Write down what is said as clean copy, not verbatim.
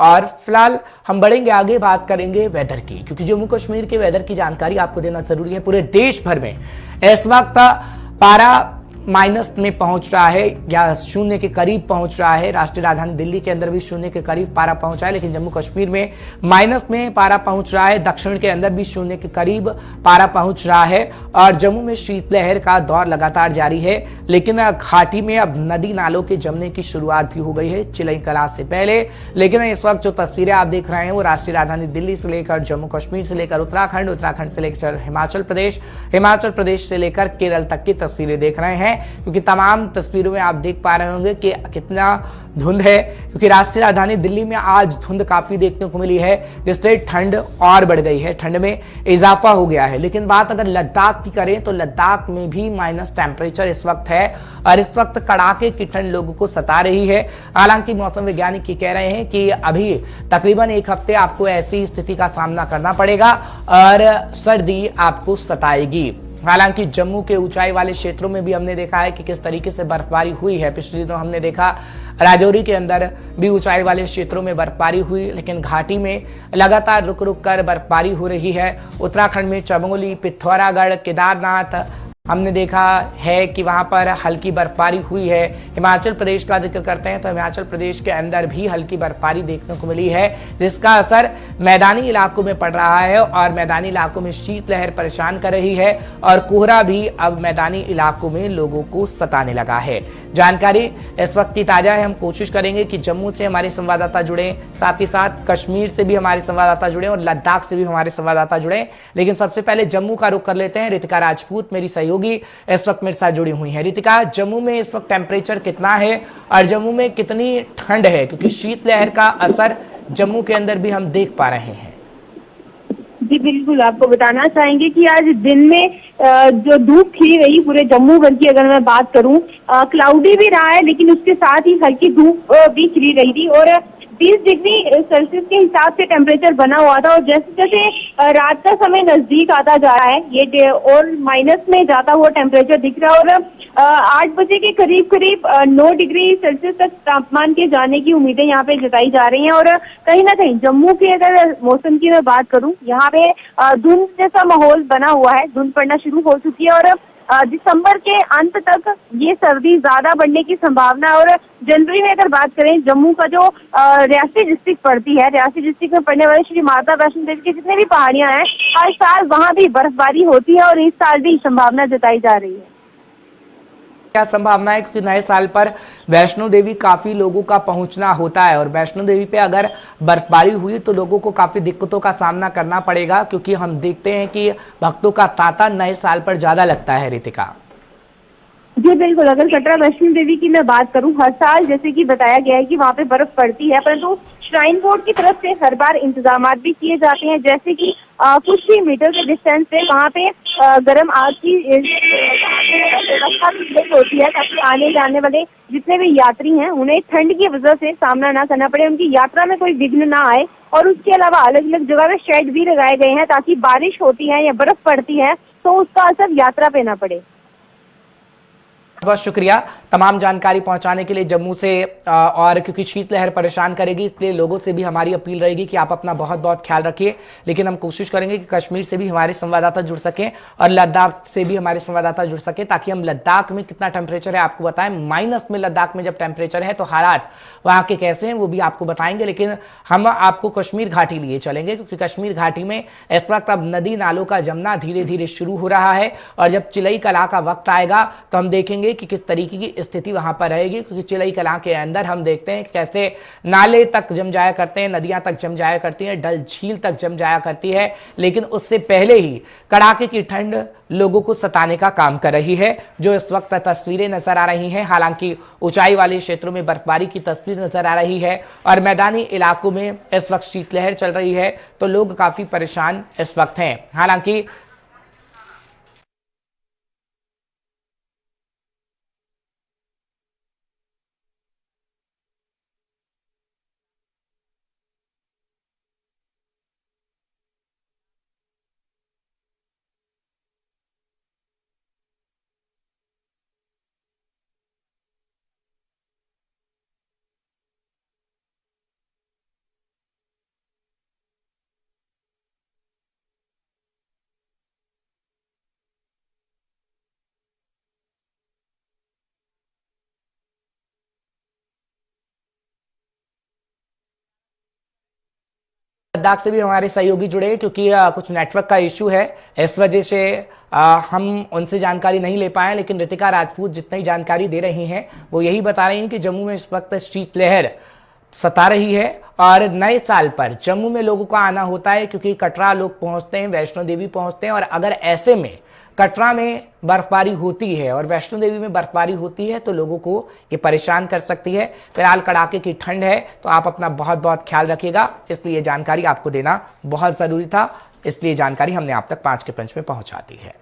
और फिलहाल हम बढ़ेंगे आगे, बात करेंगे वेदर की, क्योंकि जम्मू कश्मीर के वेदर की जानकारी आपको देना जरूरी है। पूरे देश भर में इस वक्त पारा माइनस में पहुंच रहा है या शून्य के करीब पहुंच रहा है। राष्ट्रीय राजधानी दिल्ली के अंदर भी शून्य के करीब पारा पहुंचा है, लेकिन जम्मू कश्मीर में माइनस में पारा पहुंच रहा है। दक्षिण के अंदर भी शून्य के करीब पारा पहुंच रहा है और जम्मू में शीतलहर का दौर लगातार जारी है। लेकिन घाटी में अब नदी नालों के जमने की शुरुआत भी हो गई है चिलई कला से पहले। लेकिन इस वक्त जो तस्वीरें आप देख रहे हैं वो राष्ट्रीय राजधानी दिल्ली से लेकर जम्मू कश्मीर से लेकर उत्तराखंड, उत्तराखंड से लेकर हिमाचल प्रदेश, हिमाचल प्रदेश से लेकर केरल तक की तस्वीरें देख रहे हैं, क्योंकि तमाम तस्वीरों में आप देख पा रहे होंगे कि कितना धुंध है। क्योंकि राष्ट्रीय राजधानी दिल्ली में आज धुंध काफी देखने को मिली है, जिससे ठंड और बढ़ गई है, ठंड में इजाफा हो गया है। लेकिन बात अगर लद्दाख की करें तो लद्दाख में भी माइनस टेम्परेचर इस वक्त है और इस वक्त कड़ाके की ठंड लोगों को सता रही है। हालांकि मौसम वैज्ञानिक ये कह रहे हैं कि अभी तकरीबन एक हफ्ते आपको ऐसी स्थिति का सामना करना पड़ेगा और सर्दी आपको सताएगी। हालांकि जम्मू के ऊंचाई वाले क्षेत्रों में भी हमने देखा है कि किस तरीके से बर्फबारी हुई है। पिछले दिनों हमने देखा राजौरी के अंदर भी ऊंचाई वाले क्षेत्रों में बर्फबारी हुई, लेकिन घाटी में लगातार रुक रुक कर बर्फबारी हो रही है। उत्तराखंड में चमोली, पिथौरागढ़, केदारनाथ हमने देखा है कि वहां पर हल्की बर्फबारी हुई है। हिमाचल प्रदेश का जिक्र करते हैं तो हिमाचल प्रदेश के अंदर भी हल्की बर्फबारी देखने को मिली है, जिसका असर मैदानी इलाकों में पड़ रहा है और मैदानी इलाकों में शीतलहर परेशान कर रही है और कोहरा भी अब मैदानी इलाकों में लोगों को सताने लगा है। जानकारी इस वक्त की ताजा है, हम कोशिश करेंगे कि जम्मू से हमारे संवाददाता जुड़े, साथ ही साथ कश्मीर से भी हमारे संवाददाता जुड़े और लद्दाख से भी हमारे संवाददाता जुड़े। लेकिन सबसे पहले जम्मू का रुख कर लेते हैं। रितिका राजपूत मेरी सहयोगी इस वक्त मेरे साथ जुड़ी हुई है। रितिका, जम्मू में इस वक्त टेम्परेचर कितना है और जम्मू में कितनी ठंड है, क्योंकि शीतलहर का असर जम्मू के अंदर भी हम देख पा रहे हैं। जी बिल्कुल, आपको बताना चाहेंगे कि आज दिन में जो धूप खिली रही पूरे जम्मू भर की, अगर मैं बात करूं, क्लाउडी भी रहा है लेकिन उसके साथ ही हल्की धूप भी खिली रही थी और 30 डिग्री सेल्सियस के हिसाब से टेम्परेचर बना हुआ था। और जैसे जैसे रात का समय नजदीक आता जा रहा है ये और माइनस में जाता हुआ टेम्परेचर दिख रहा है और 8 बजे के करीब करीब 9 डिग्री सेल्सियस तक तापमान के जाने की उम्मीदें यहाँ पे जताई जा रही हैं। और कहीं ना कहीं जम्मू के अगर मौसम की मैं बात करूं, यहाँ पे धुंध जैसा माहौल बना हुआ है, धुंध पड़ना शुरू हो चुकी है और दिसंबर के अंत तक ये सर्दी ज्यादा बढ़ने की संभावना है। और जनवरी में अगर बात करें, जम्मू का जो रियासी डिस्ट्रिक्ट पड़ती है, रियासी डिस्ट्रिक्ट में पड़ने वाले श्री माता वैष्णो देवी की जितने भी पहाड़ियां हैं, हर साल वहाँ भी बर्फबारी होती है और इस साल भी संभावना जताई जा रही है। क्या संभावना है, क्योंकि नए साल पर वैष्णो देवी काफी लोगों का पहुंचना होता है और वैष्णो देवी पे अगर बर्फबारी हुई तो लोगों को काफी दिक्कतों का सामना करना पड़ेगा, क्योंकि हम देखते हैं कि भक्तों का तांता नए साल पर ज्यादा लगता है। रितिका जी बिल्कुल, अगर कटरा वैष्णो देवी की मैं बात करूं, हर साल जैसे कि बताया गया है कि वहाँ पे बर्फ पड़ती है, परंतु श्राइन बोर्ड की तरफ से हर बार इंतजाम भी किए जाते हैं, जैसे कि कुछ ही मीटर के डिस्टेंस पे वहाँ पे गर्म आग की व्यवस्था की होती है, ताकि आने जाने वाले जितने भी यात्री हैं उन्हें ठंड की वजह से सामना ना करना पड़े, उनकी यात्रा में कोई विघ्न ना आए। और उसके अलावा अलग अलग जगह पे शेड भी लगाए गए हैं, ताकि बारिश होती है या बर्फ पड़ती है तो उसका असर यात्रा पे ना पड़े। बहुत शुक्रिया तमाम जानकारी पहुंचाने के लिए जम्मू से। और क्योंकि शीतलहर परेशान करेगी, इसलिए लोगों से भी हमारी अपील रहेगी कि आप अपना बहुत बहुत ख्याल रखिए। लेकिन हम कोशिश करेंगे कि कश्मीर से भी हमारे संवाददाता जुड़ सकें और लद्दाख से भी हमारे संवाददाता जुड़ सके, ताकि हम लद्दाख में कितना टेम्परेचर है आपको बताएं। माइनस में लद्दाख में जब टेम्परेचर है तो हालात वहां के कैसे हैं वो भी आपको बताएंगे। लेकिन हम आपको कश्मीर घाटी लिए चलेंगे, क्योंकि कश्मीर घाटी में इस वक्त अब नदी नालों का जमना धीरे धीरे शुरू हो रहा है और जब चिलई कला का वक्त आएगा तो हम देखेंगे कि किस तरीके की स्थिति वहां पर रहेगी। क्योंकि चिलई कला के अंदर हम देखते हैं कैसे नाले तक जम जाया करते हैं, नदियां तक जम जाया करती हैं, डल झील तक जम जाया करती है। लेकिन उससे पहले ही कड़ाके की ठंड लोगों को सताने का काम कर रही है, जो इस वक्त तस्वीरें नजर आ रही हैं। हालांकि ऊंचाई वाले क्षेत्रों में बर्फबारी की तस्वीर नजर आ रही है और मैदानी इलाकों में इस वक्त शीतलहर चल रही है, तो लोग काफी परेशान इस वक्त हैं। हालांकि लद्दाख से भी हमारे सहयोगी जुड़े हैं, क्योंकि कुछ नेटवर्क का इश्यू है, इस वजह से हम उनसे जानकारी नहीं ले पाए। लेकिन रितिका राजपूत जितनी जानकारी दे रही हैं वो यही बता रही हैं कि जम्मू में इस वक्त शीतलहर सता रही है और नए साल पर जम्मू में लोगों को आना होता है, क्योंकि कटरा लोग पहुंचते हैं, वैष्णो देवी पहुंचते हैं। और अगर ऐसे में कटरा में बर्फबारी होती है और वैष्णो देवी में बर्फबारी होती है तो लोगों को ये परेशान कर सकती है। फिलहाल कड़ाके की ठंड है, तो आप अपना बहुत बहुत ख्याल रखिएगा, इसलिए जानकारी आपको देना बहुत जरूरी था, इसलिए जानकारी हमने आप तक 5 के पंच में पहुंचा दी है।